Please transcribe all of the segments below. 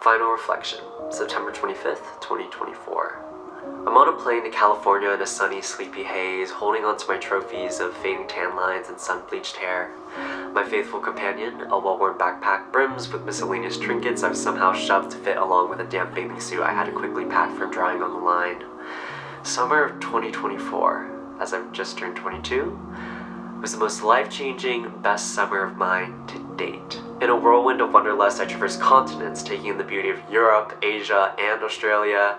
Final reflection, September 25th, 2024. I'm on a plane to California in a sunny, sleepy haze, holding onto my trophies of fading tan lines and sun-bleached hair. My faithful companion, a well-worn backpack, brims with miscellaneous trinkets I've somehow shoved to fit along with a damp bathing suit I had to quickly pack from drying on the line. Summer of 2024, as I've just turned 22, was the most life-changing, best summer of mine to date. In a whirlwind of wanderlust, I traversed continents, taking in the beauty of Europe, Asia, and Australia.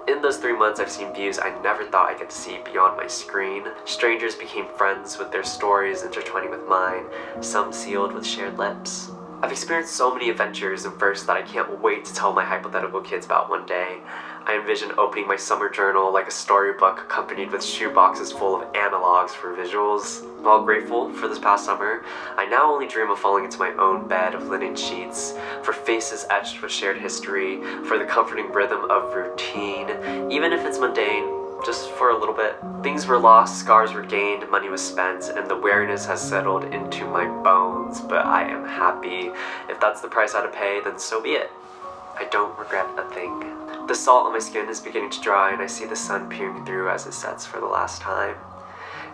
In those 3 months, I've seen views I never thought I could see beyond my screen. Strangers became friends with their stories intertwining with mine, some sealed with shared lips. I've experienced so many adventures and firsts that I can't wait to tell my hypothetical kids about one day. I envision opening my summer journal like a storybook accompanied with shoeboxes full of analogs for visuals. While grateful for this past summer, I now only dream of falling into my own bed of linen sheets, for faces etched with shared history, for the comforting rhythm of routine, even if it's mundane, just for a little bit. Things were lost, scars were gained, money was spent, and the weariness has settled into my bones, but I am happy. If that's the price I had to pay, then so be it. I don't regret a thing. The salt on my skin is beginning to dry, and I see the sun peering through as it sets for the last time.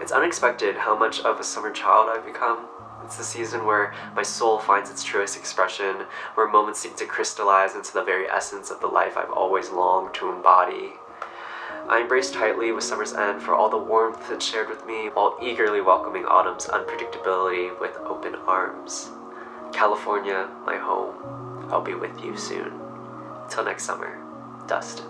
It's unexpected how much of a summer child I've become. It's the season where my soul finds its truest expression, where moments seem to crystallize into the very essence of the life I've always longed to embody. I embrace tightly with summer's end for all the warmth it shared with me, while eagerly welcoming autumn's unpredictability with open arms. California, my home, I'll be with you soon. Till next summer, Dustin.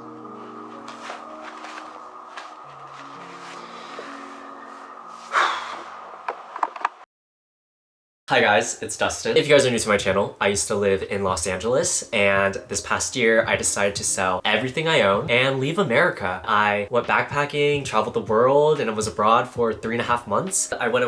Hi guys, it's Dustin. If you guys are new to my channel, I used to live in Los Angeles, and this past year I decided to sell everything I own and leave America. I went backpacking, traveled the world, and I was abroad for 3.5 months. I went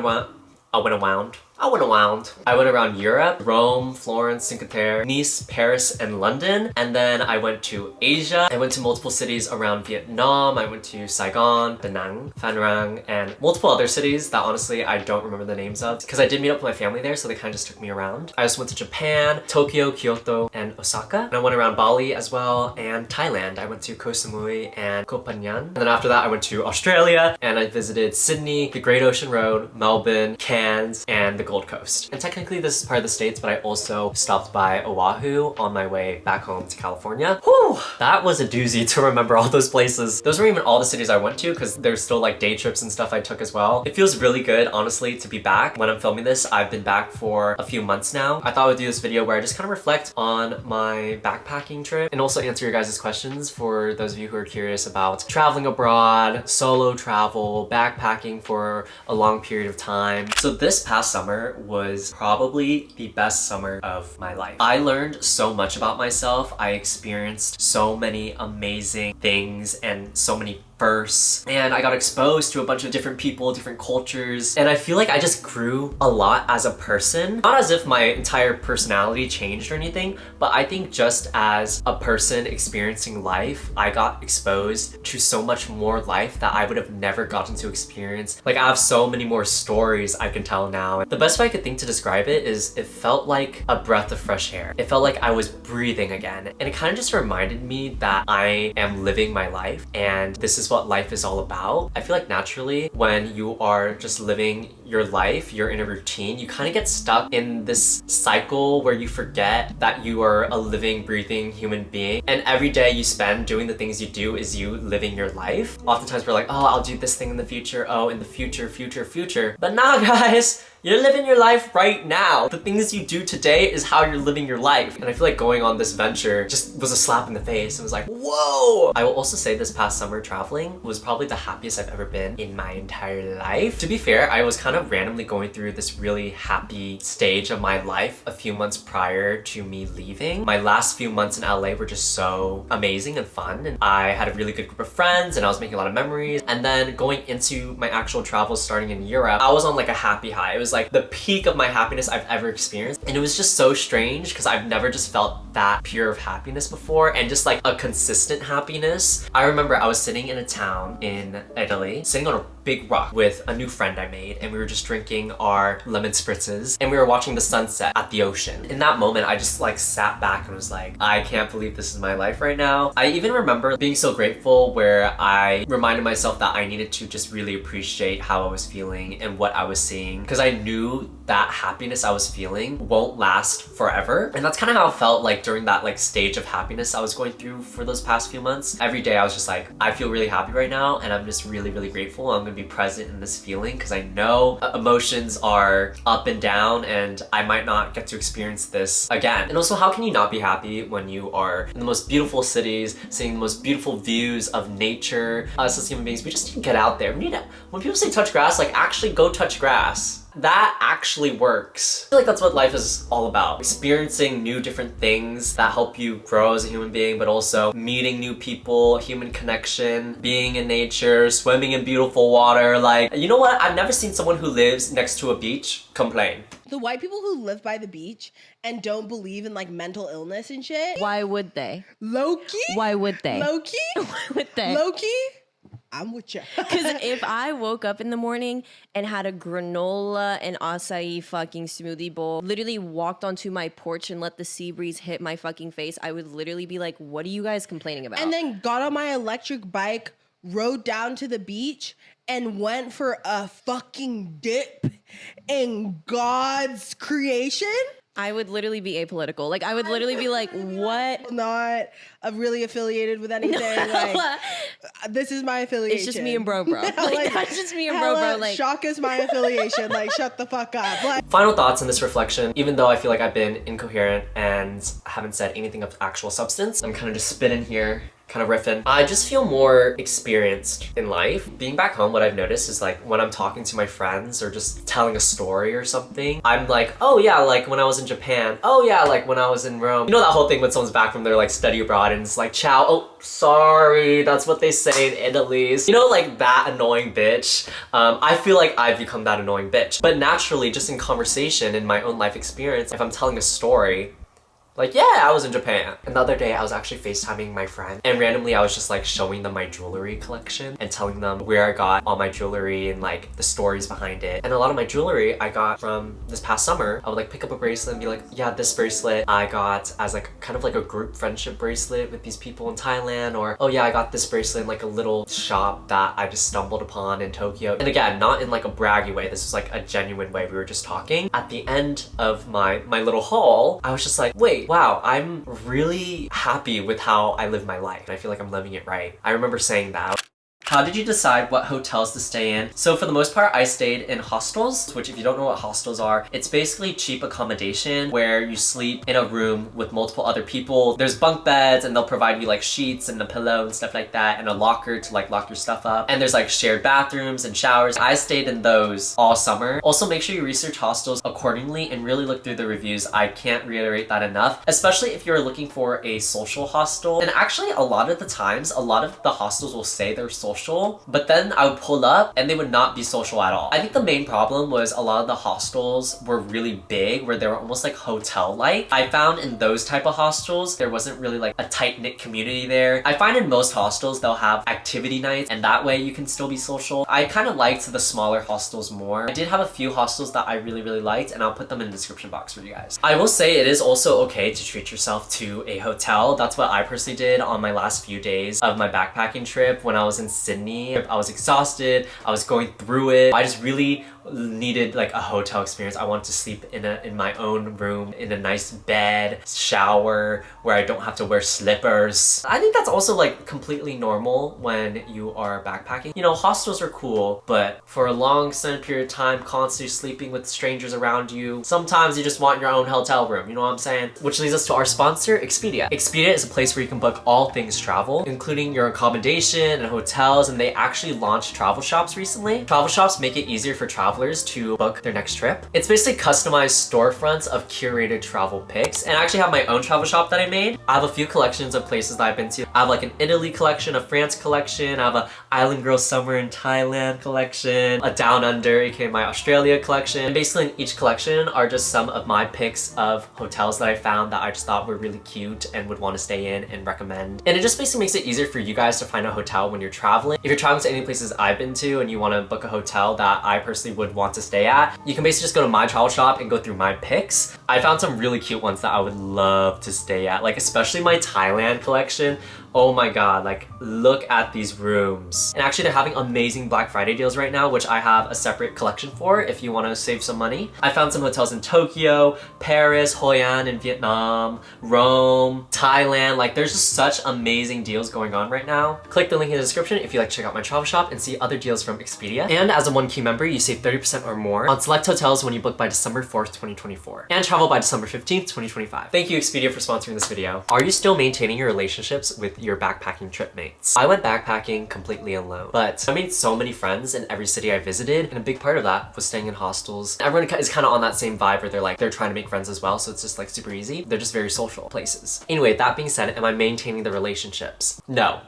around Europe, Rome, Florence, cinque terre, Nice, Paris, and London. And then I went to Asia. I went to multiple cities around Vietnam. I went to Saigon, Da Nang, Phan Rang, and multiple other cities that honestly I don't remember the names of because I did meet up with my family there, so they kind of just took me around. I also went to Japan, Tokyo, Kyoto, and Osaka. And I went around Bali as well, and Thailand. I went to Koh Samui and Koh Phangan. And then after that I went to Australia, and I visited Sydney, the Great Ocean Road, Melbourne, Cairns, and the Gold Coast. And technically this is part of the States, but I also stopped by Oahu on my way back home to California. Whew! That was a doozy to remember all those places. Those weren't even all the cities I went to because there's still like day trips and stuff I took as well. It feels really good, honestly, to be back. When I'm filming this, I've been back for a few months now. I thought I would do this video where I just kind of reflect on my backpacking trip and also answer your guys' questions for those of you who are curious about traveling abroad, solo travel, backpacking for a long period of time. So this past summer was probably the best summer of my life. I learned so much about myself. I experienced so many amazing things and so many firsts, and I got exposed to a bunch of different people, different cultures, and I feel like I just grew a lot as a person. Not as if my entire personality changed or anything, but I think just as a person experiencing life, I got exposed to so much more life that I would have never gotten to experience. Like, I have so many more stories I can tell now. And the best way I could think to describe it is it felt like a breath of fresh air. It felt like I was breathing again, and it kind of just reminded me that I am living my life, and this is what life is all about. I feel like naturally when you are just living your life, you're in a routine, you kind of get stuck in this cycle where you forget that you are a living, breathing human being, and every day you spend doing the things you do is you living your life. Oftentimes we're like, oh, I'll do this thing in the future, oh, in the future, but nah, guys, you're living your life right now. The things you do today is how you're living your life. And I feel like going on this venture just was a slap in the face. It was like, whoa! I will also say this past summer traveling was probably the happiest I've ever been in my entire life. To be fair, I was kind of randomly going through this really happy stage of my life a few months prior to me leaving. My last few months in LA were just so amazing and fun, and I had a really good group of friends and I was making a lot of memories. And then going into my actual travels starting in Europe, I was on like a happy high. It was like the peak of my happiness I've ever experienced, and it was just so strange because I've never just felt that pure of happiness before, and just like a consistent happiness. I remember I was sitting in a town in Italy, sitting on a big rock with a new friend I made, and we were just drinking our lemon spritzes, and we were watching the sunset at the ocean. In that moment, I just like sat back and was like, I can't believe this is my life right now. I even remember being so grateful where I reminded myself that I needed to just really appreciate how I was feeling and what I was seeing, because I knew that happiness I was feeling won't last forever. And that's kind of how it felt like during that like stage of happiness I was going through for those past few months. Every day I was just like, I feel really happy right now, and I'm just really, really grateful. I'm gonna be present in this feeling because I know emotions are up and down and I might not get to experience this again. And also, how can you not be happy when you are in the most beautiful cities, seeing the most beautiful views of nature? Us as human beings, we just need to get out there. We need to, when people say touch grass, like actually go touch grass. That actually works. I feel like that's what life is all about. Experiencing new different things that help you grow as a human being, but also meeting new people, human connection, being in nature, swimming in beautiful water. Like, you know what? I've never seen someone who lives next to a beach complain. The white people who live by the beach and don't believe in like mental illness and shit. Why would they? Low-key? Why would they? Low-key? Why would they? Low-key? I'm with you. Because if I woke up in the morning and had a granola and acai fucking smoothie bowl, literally walked onto my porch and let the sea breeze hit my fucking face, I would literally be like, what are you guys complaining about? And then got on my electric bike, rode down to the beach, and went for a fucking dip in God's creation. I would literally be apolitical. Like, I would literally be like, what? Not really affiliated with anything. Like, this is my affiliation. It's just me and bro. Like, that's just me and bro. Like, shock is my affiliation. Like, shut the fuck up. Like, final thoughts on this reflection. Even though I feel like I've been incoherent and haven't said anything of actual substance, I'm kind of just spinning here, kind of riffing. I just feel more experienced in life. Being back home, what I've noticed is like when I'm talking to my friends or just telling a story or something, I'm like, oh yeah, like when I was in Japan. Oh yeah, like when I was in Rome. You know that whole thing when someone's back from their like study abroad and it's like, ciao, oh, sorry, that's what they say in Italy. You know, like that annoying bitch. I feel like I've become that annoying bitch. But naturally, just in conversation, in my own life experience, if I'm telling a story, like, yeah, I was in Japan. And the other day I was actually FaceTiming my friend and randomly I was just like showing them my jewelry collection and telling them where I got all my jewelry and like the stories behind it. And a lot of my jewelry I got from this past summer. I would like pick up a bracelet and be like, yeah, this bracelet I got as like kind of like a group friendship bracelet with these people in Thailand, or oh yeah, I got this bracelet in like a little shop that I just stumbled upon in Tokyo. And again, not in like a braggy way. This was like a genuine way. We were just talking. At the end of my little haul, I was just like, wait, wow, I'm really happy with how I live my life. I feel like I'm living it right. I remember saying that. How did you decide what hotels to stay in? So for the most part, I stayed in hostels, which if you don't know what hostels are, it's basically cheap accommodation where you sleep in a room with multiple other people. There's bunk beds and they'll provide you like sheets and a pillow and stuff like that and a locker to like lock your stuff up. And there's like shared bathrooms and showers. I stayed in those all summer. Also, make sure you research hostels accordingly and really look through the reviews. I can't reiterate that enough, especially if you're looking for a social hostel. And actually, a lot of the times, a lot of the hostels will say they're social, but then I would pull up and they would not be social at all. I think the main problem was a lot of the hostels were really big, where they were almost like hotel-like. I found in those type of hostels, there wasn't really like a tight-knit community there. I find in most hostels, they'll have activity nights and that way you can still be social. I kind of liked the smaller hostels more. I did have a few hostels that I really, really liked and I'll put them in the description box for you guys. I will say it is also okay to treat yourself to a hotel. That's what I personally did on my last few days of my backpacking trip when I was in Sydney. I was exhausted, I was going through it. I just really needed like a hotel experience. I wanted to sleep in my own room, in a nice bed, shower, where I don't have to wear slippers. I think that's also like completely normal when you are backpacking. You know, hostels are cool, but for a long extended period of time, constantly sleeping with strangers around you, sometimes you just want your own hotel room, you know what I'm saying? Which leads us to our sponsor, Expedia. Expedia is a place where you can book all things travel, including your accommodation and hotels, and they actually launched travel shops recently. Travel shops make it easier for travelers travelers to book their next trip. It's basically customized storefronts of curated travel pics, and I actually have my own travel shop that I made. I have a few collections of places that I've been to. I have like an Italy collection, a France collection, I have a Island Girl Summer in Thailand collection, a Down Under, aka my Australia collection. And basically in each collection are just some of my pics of hotels that I found that I just thought were really cute and would want to stay in and recommend. And it just basically makes it easier for you guys to find a hotel when you're traveling. If you're traveling to any places I've been to and you want to book a hotel that I personally would want to stay at, you can basically just go to my travel shop and go through my pics. I found some really cute ones that I would love to stay at, like especially my Thailand collection. Oh my god, like look at these rooms. And actually they're having amazing Black Friday deals right now, which I have a separate collection for if you want to save some money. I found some hotels in Tokyo, Paris, Hoi An in Vietnam, Rome, Thailand. Like there's just such amazing deals going on right now. Click the link in the description if you'd like to check out my travel shop and see other deals from Expedia. And as a One Key member, you save 30% or more on select hotels when you book by December 4th, 2024 and travel by December 15th, 2025. Thank you Expedia for sponsoring this video. Are you still maintaining your relationships with your backpacking trip mates? I went backpacking completely alone, but I made so many friends in every city I visited, and a big part of that was staying in hostels. Everyone is kind of on that same vibe where they're trying to make friends as well, so it's just like super easy. They're just very social places. Anyway, that being said, am I maintaining the relationships? No.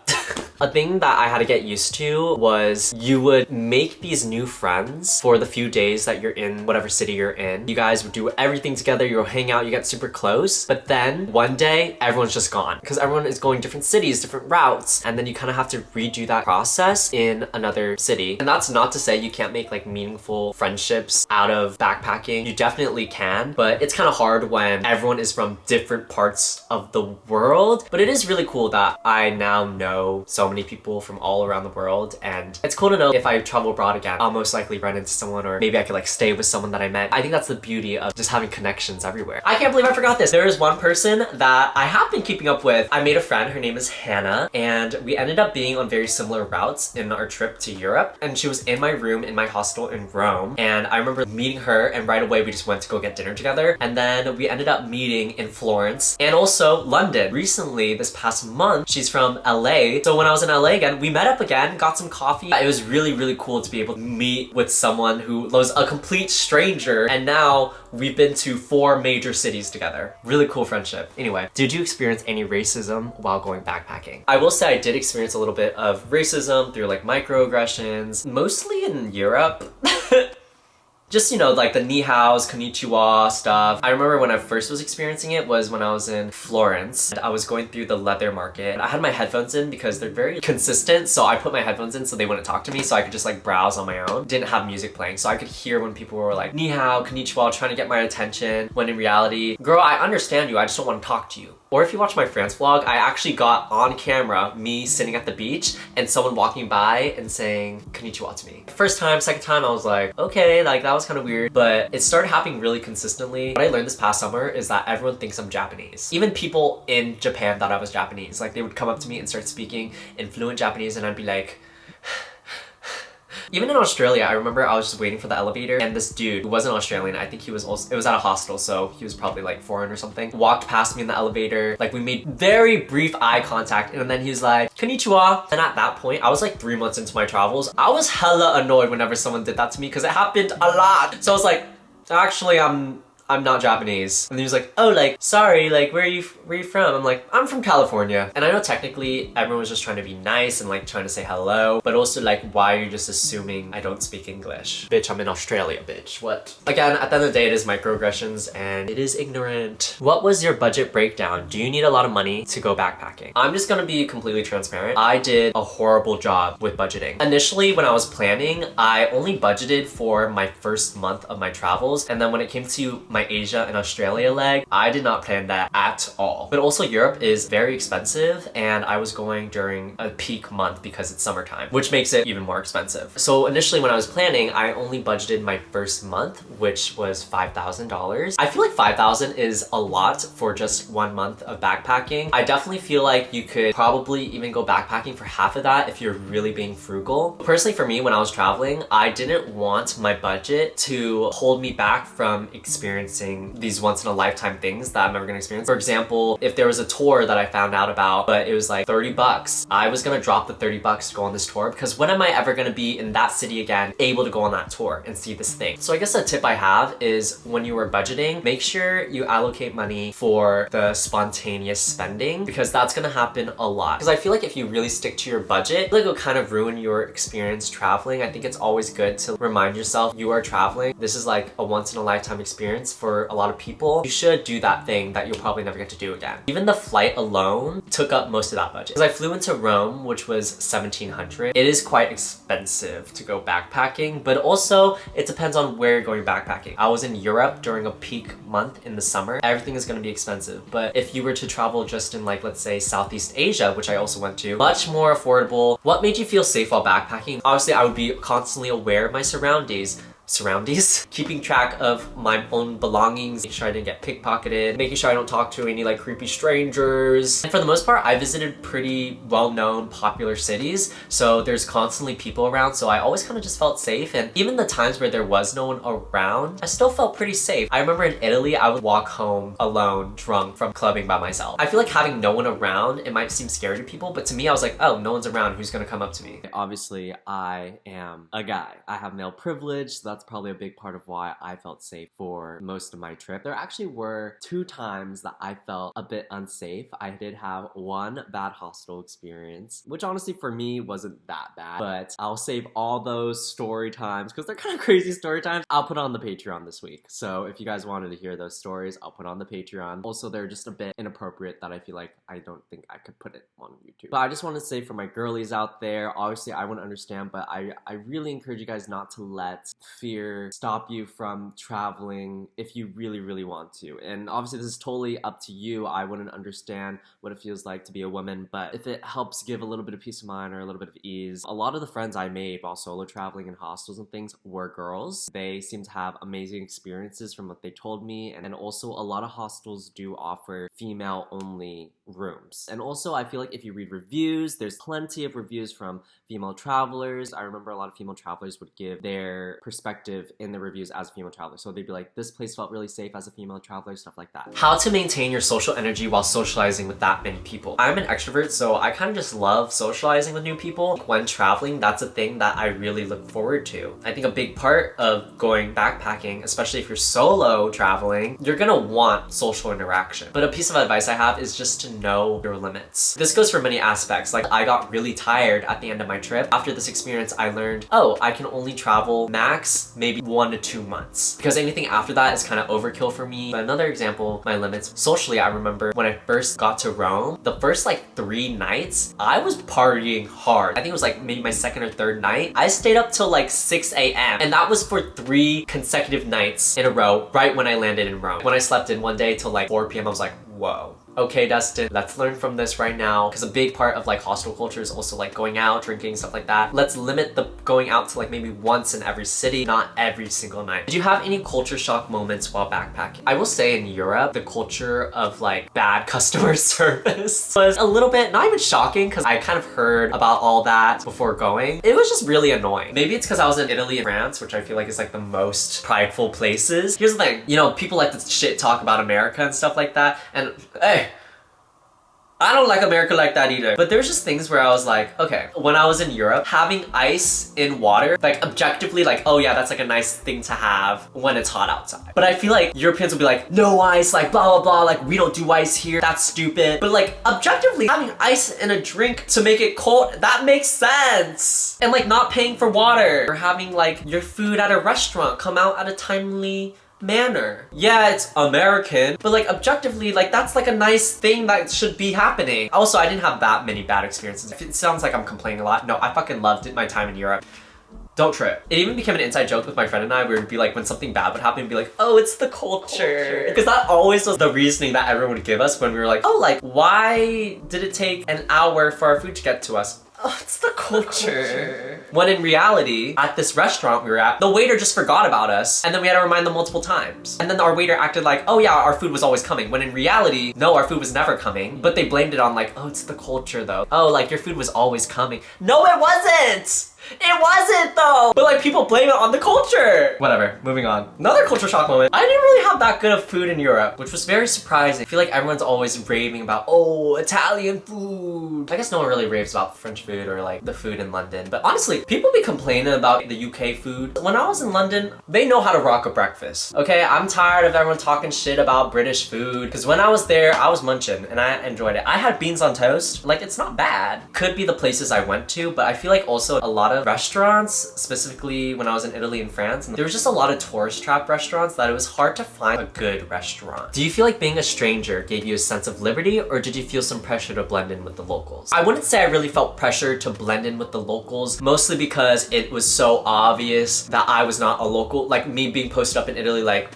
A thing that I had to get used to was you would make these new friends for the few days that you're in whatever city you're in. You guys would do everything together, you'll hang out, you get super close, but then one day everyone's just gone because everyone is going different cities, different routes, and then you kind of have to redo that process in another city. And that's not to say you can't make like meaningful friendships out of backpacking. You definitely can, but it's kind of hard when everyone is from different parts of the world. But it is really cool that I now know so many people from all around the world, and it's cool to know if I travel abroad again, I'll most likely run into someone, or maybe I could like stay with someone that I met. I think that's the beauty of just having connections everywhere. I can't believe I forgot this. There is one person that I have been keeping up with. I made a friend, her name is Hannah, and we ended up being on very similar routes in our trip to Europe, and she was in my room in my hostel in Rome, and I remember meeting her, and right away we just went to go get dinner together, and then we ended up meeting in Florence and also London. Recently, this past month, she's from LA, so when I was in LA again, we met up again, got some coffee. It was really, really cool to be able to meet with someone who was a complete stranger, and now we've been to 4 major cities together. Really cool friendship. Anyway, did you experience any racism while going backpacking? I will say I did experience a little bit of racism through like microaggressions, mostly in Europe. Just, you know, like the ni haos, konnichiwa stuff. I remember when I first was experiencing it was when I was in Florence. And I was going through the leather market. I had my headphones in because they're very consistent, so I put my headphones in so they wouldn't talk to me, so I could just like browse on my own. Didn't have music playing, so I could hear when people were like, ni hao, konnichiwa, trying to get my attention, when in reality, girl, I understand you, I just don't want to talk to you. Or if you watch my France vlog, I actually got on camera me sitting at the beach and someone walking by and saying konnichiwa to me. First time, second time, I was like, okay, like that was kind of weird, but it started happening really consistently. What I learned this past summer is that everyone thinks I'm Japanese. Even people in Japan thought I was Japanese. Like they would come up to me and start speaking in fluent Japanese, and I'd be like, even in Australia, I remember I was just waiting for the elevator, and this dude who wasn't Australian, I think he was also, it was at a hostel, so he was probably like foreign or something, walked past me in the elevator. Like we made very brief eye contact, and then he was like, konnichiwa. And at that point, I was like 3 months into my travels. I was hella annoyed whenever someone did that to me because it happened a lot. So I was like, actually, I'm not Japanese. And he was like, oh, like, sorry, like, where are you from? I'm like, I'm from California. And I know technically everyone was just trying to be nice and like trying to say hello, but also like, why are you just assuming I don't speak English? Bitch, I'm in Australia, bitch. What? Again, at the end of the day, it is microaggressions and it is ignorant. What was your budget breakdown? Do you need a lot of money to go backpacking? I'm just gonna be completely transparent. I did a horrible job with budgeting. Initially, when I was planning, I only budgeted for my first month of my travels. And then when it came to my Asia and Australia leg, I did not plan that at all. But also Europe is very expensive, and I was going during a peak month because it's summertime, which makes it even more expensive. So initially when I was planning, I only budgeted my first month, which was $5,000. I feel like $5,000 is a lot for just 1 month of backpacking. I definitely feel like you could probably even go backpacking for half of that if you're really being frugal. Personally for me, when I was traveling, I didn't want my budget to hold me back from experiencing experiencing these once in a lifetime things that I'm never gonna experience. For example, if there was a tour that I found out about, but it was like 30 bucks, I was gonna drop the 30 bucks to go on this tour because when am I ever gonna be in that city again, able to go on that tour and see this thing? So I guess a tip I have is when you are budgeting, make sure you allocate money for the spontaneous spending because that's gonna happen a lot. Because I feel like if you really stick to your budget, like it'll kind of ruin your experience traveling. I think it's always good to remind yourself you are traveling. This is like a once in a lifetime experience for a lot of people. You should do that thing that you'll probably never get to do again. Even the flight alone took up most of that budget. Because I flew into Rome, which was 1700. It is quite expensive to go backpacking, but also it depends on where you're going backpacking. I was in Europe during a peak month in the summer. Everything is going to be expensive. But if you were to travel just in like, let's say Southeast Asia, which I also went to, much more affordable. What made you feel safe while backpacking? Obviously, I would be constantly aware of my surroundings, keeping track of my own belongings, making sure I didn't get pickpocketed, making sure I don't talk to any like creepy strangers. And for the most part, I visited pretty well-known, popular cities, so there's constantly people around, so I always kind of just felt safe. And even the times where there was no one around, I still felt pretty safe. I remember in Italy, I would walk home alone, drunk from clubbing by myself. I feel like having no one around, it might seem scary to people, but to me, I was like, oh, no one's around, who's gonna come up to me? Obviously, I am a guy. I have male privilege, so that's probably a big part of why I felt safe for most of my trip. There actually were 2 times that I felt a bit unsafe. I did have one bad hostel experience, which honestly for me wasn't that bad, but I'll save all those story times because they're kind of crazy story times. I'll put on the Patreon this week. So if you guys wanted to hear those stories, I'll put on the Patreon. Also, they're just a bit inappropriate that I feel like I don't think I could put it on YouTube. But I just want to say for my girlies out there, obviously I wouldn't understand, but I really encourage you guys not to let fear stop you from traveling if you really want to. And obviously this is totally up to you. I wouldn't understand what it feels like to be a woman, but if it helps give a little bit of peace of mind or a little bit of ease. A lot of the friends I made while solo traveling in hostels and things were girls. They seem to have amazing experiences from what they told me, and also a lot of hostels do offer female only rooms. And also I feel like if you read reviews, there's plenty of reviews from female travelers. I remember a lot of female travelers would give their perspective in the reviews as a female traveler. So they'd be like, this place felt really safe as a female traveler, stuff like that. How to maintain your social energy while socializing with that many people. I'm an extrovert, so I kind of just love socializing with new people. When traveling, that's a thing that I really look forward to. I think a big part of going backpacking, especially if you're solo traveling, you're gonna want social interaction. But a piece of advice I have is just to know your limits. This goes for many aspects. Like I got really tired at the end of my trip. After this experience, I learned, oh, I can only travel max maybe 1 to 2 months because anything after that is kind of overkill for me. But another example, my limits. Socially, I remember when I first got to Rome, the first like 3 nights, I was partying hard. I think it was like maybe my 2nd or 3rd night. I stayed up till like 6 a.m. and that was for 3 consecutive nights in a row right when I landed in Rome. When I slept in one day till like 4 p.m. I was like, whoa. Okay, Dustin, let's learn from this right now, because a big part of like hostel culture is also like going out, drinking, stuff like that. Let's limit the going out to like maybe once in every city, not every single night. Did you have any culture shock moments while backpacking? I will say in Europe, the culture of like bad customer service was a little bit, not even shocking, because I kind of heard about all that before going. It was just really annoying. Maybe it's because I was in Italy and France, which I feel like is like the most prideful places. Here's the thing, you know, people like to shit talk about America and stuff like that, and hey, I don't like America like that either. But there's just things where I was like, okay, when I was in Europe, having ice in water, like objectively like, oh yeah, that's like a nice thing to have when it's hot outside. But I feel like Europeans will be like, no ice, like blah, blah, blah, like we don't do ice here, that's stupid. But like objectively having ice in a drink to make it cold, that makes sense. And like not paying for water or having like your food at a restaurant come out at a timely manner. Yeah, it's American, but like objectively, like that's like a nice thing that should be happening. Also, I didn't have that many bad experiences. It sounds like I'm complaining a lot. No, I fucking loved it, my time in Europe. Don't trip. It even became an inside joke with my friend and I. We would be like, when something bad would happen, we'd be like, oh, it's the culture. Because that always was the reasoning that everyone would give us when we were like, oh, like, why did it take an hour for our food to get to us? Oh, it's the culture. When in reality, at this restaurant we were at, the waiter just forgot about us, and then we had to remind them multiple times. And then our waiter acted like, oh yeah, our food was always coming. When in reality, no, our food was never coming. But they blamed it on like, oh, it's the culture though. Oh, like your food was always coming. No, it wasn't! It wasn't though! But like people blame it on the culture! Whatever, moving on. Another culture shock moment. I didn't really have that good of food in Europe, which was very surprising. I feel like everyone's always raving about, oh, Italian food. I guess no one really raves about French food or like the food in London. But honestly, people be complaining about the UK food. When I was in London, they know how to rock a breakfast. Okay, I'm tired of everyone talking shit about British food. Because when I was there, I was munching and I enjoyed it. I had beans on toast. Like, it's not bad. Could be the places I went to, but I feel like also a lot of restaurants, specifically when I was in Italy and France, and there was just a lot of tourist trap restaurants that it was hard to find a good restaurant. Do you feel like being a stranger gave you a sense of liberty, or did you feel some pressure to blend in with the locals? I wouldn't say I really felt pressure to blend in with the locals, mostly because it was so obvious that I was not a local, like me being posted up in Italy like,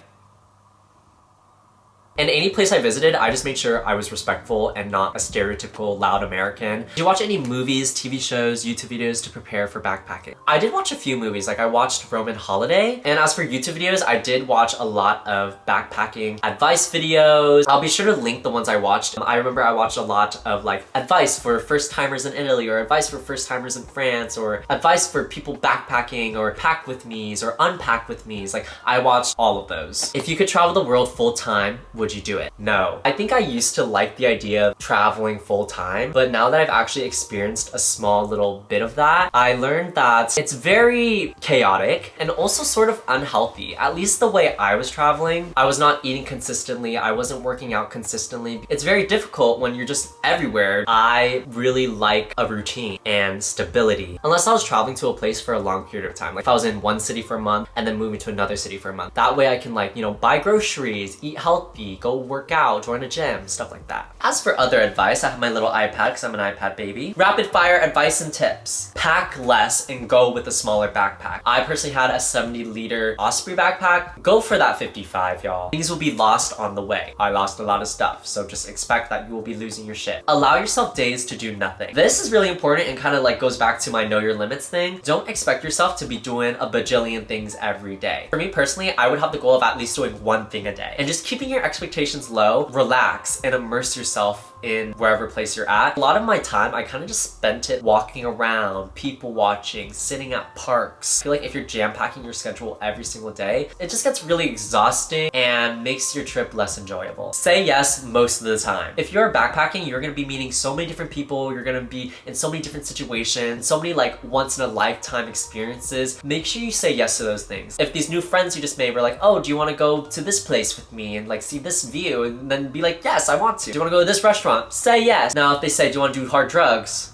in any place I visited, I just made sure I was respectful and not a stereotypical loud American. Did you watch any movies, TV shows, YouTube videos to prepare for backpacking? I did watch a few movies, like I watched Roman Holiday, and as for YouTube videos, I did watch a lot of backpacking advice videos. I'll be sure to link the ones I watched. I remember I watched a lot of like advice for first timers in Italy, or advice for first timers in France, or advice for people backpacking, or pack with me's, or unpack with me's. Like I watched all of those. If you could travel the world full time, would you do it? No. I think I used to like the idea of traveling full time, but now that I've actually experienced a small little bit of that, I learned that it's very chaotic and also sort of unhealthy. At least the way I was traveling, I was not eating consistently, I wasn't working out consistently. It's very difficult when you're just everywhere. I really like a routine and stability. Unless I was traveling to a place for a long period of time. Like if I was in one city for a month and then moving to another city for a month. That way I can like, you know, buy groceries, eat healthy, go work out, join a gym, stuff like that. As for other advice, I have my little iPad because I'm an iPad baby. Rapid fire advice and tips. Pack less and go with a smaller backpack. I personally had a 70-liter Osprey backpack. Go for that 55, y'all. Things will be lost on the way. I lost a lot of stuff, so just expect that you will be losing your shit. Allow yourself days to do nothing. This is really important and kind of like goes back to my know your limits thing. Don't expect yourself to be doing a bajillion things every day. For me personally, I would have the goal of at least doing one thing a day. And just keeping your expectations low, relax, and immerse yourself in wherever place you're at. A lot of my time, I kind of just spent it walking around, people watching, sitting at parks. I feel like if you're jam-packing your schedule every single day, it just gets really exhausting and makes your trip less enjoyable. Say yes most of the time. If you're backpacking, you're gonna be meeting so many different people, you're gonna be in so many different situations, so many like once-in-a-lifetime experiences. Make sure you say yes to those things. If these new friends you just made were like, oh, do you wanna go to this place with me and like see this view? And then be like, yes, I want to. Do you wanna go to this restaurant? Say yes. Now, if they say, do you want to do hard drugs?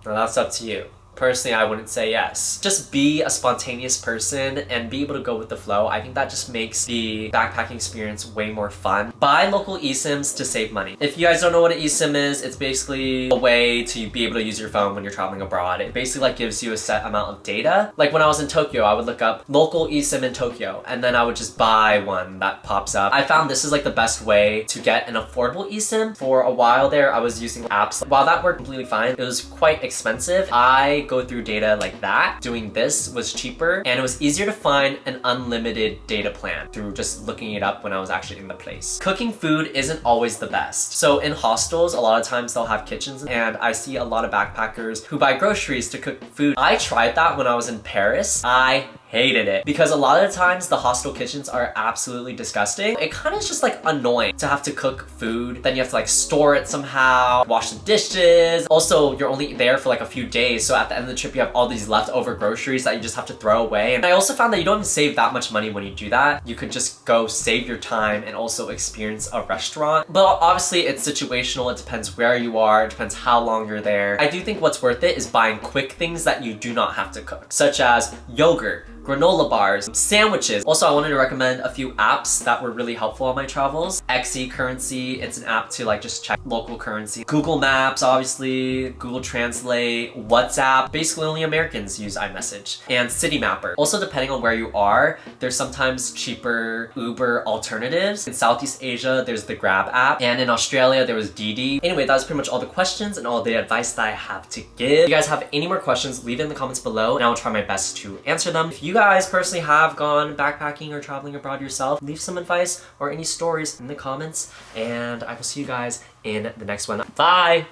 Now that's up to you. Personally, I wouldn't say yes. Just be a spontaneous person and be able to go with the flow. I think that just makes the backpacking experience way more fun. Buy local eSIMs to save money. If you guys don't know what an eSIM is, it's basically a way to be able to use your phone when you're traveling abroad. It basically like gives you a set amount of data. Like when I was in Tokyo, I would look up local eSIM in Tokyo and then I would just buy one that pops up. I found this is like the best way to get an affordable eSIM. For a while there, I was using apps. While that worked completely fine, it was quite expensive. I go through data like that. Doing this was cheaper and it was easier to find an unlimited data plan through just looking it up when I was actually in the place. Cooking food isn't always the best. So in hostels, a lot of times they'll have kitchens and I see a lot of backpackers who buy groceries to cook food. I tried that when I was in Paris. I hated it because a lot of the times the hostel kitchens are absolutely disgusting. It kind of is just like annoying to have to cook food, then you have to like store it somehow, wash the dishes. Also, you're only there for like a few days, so at the end of the trip you have all these leftover groceries that you just have to throw away. And I also found that you don't even save that much money when you do that. You could just go save your time and also experience a restaurant. But obviously it's situational, it depends where you are, it depends how long you're there. I do think what's worth it is buying quick things that you do not have to cook, such as yogurt, granola bars, sandwiches. Also, I wanted to recommend a few apps that were really helpful on my travels. Xe Currency, it's an app to like just check local currency. Google Maps, obviously, Google Translate, WhatsApp. Basically only Americans use iMessage. And Citymapper. Also, depending on where you are, there's sometimes cheaper Uber alternatives. In Southeast Asia, there's the Grab app. And in Australia, there was Didi. Anyway, that was pretty much all the questions and all the advice that I have to give. If you guys have any more questions, leave it in the comments below and I will try my best to answer them. If you guys personally have gone backpacking or traveling abroad yourself, leave some advice or any stories in the comments and I will see you guys in the next one. Bye!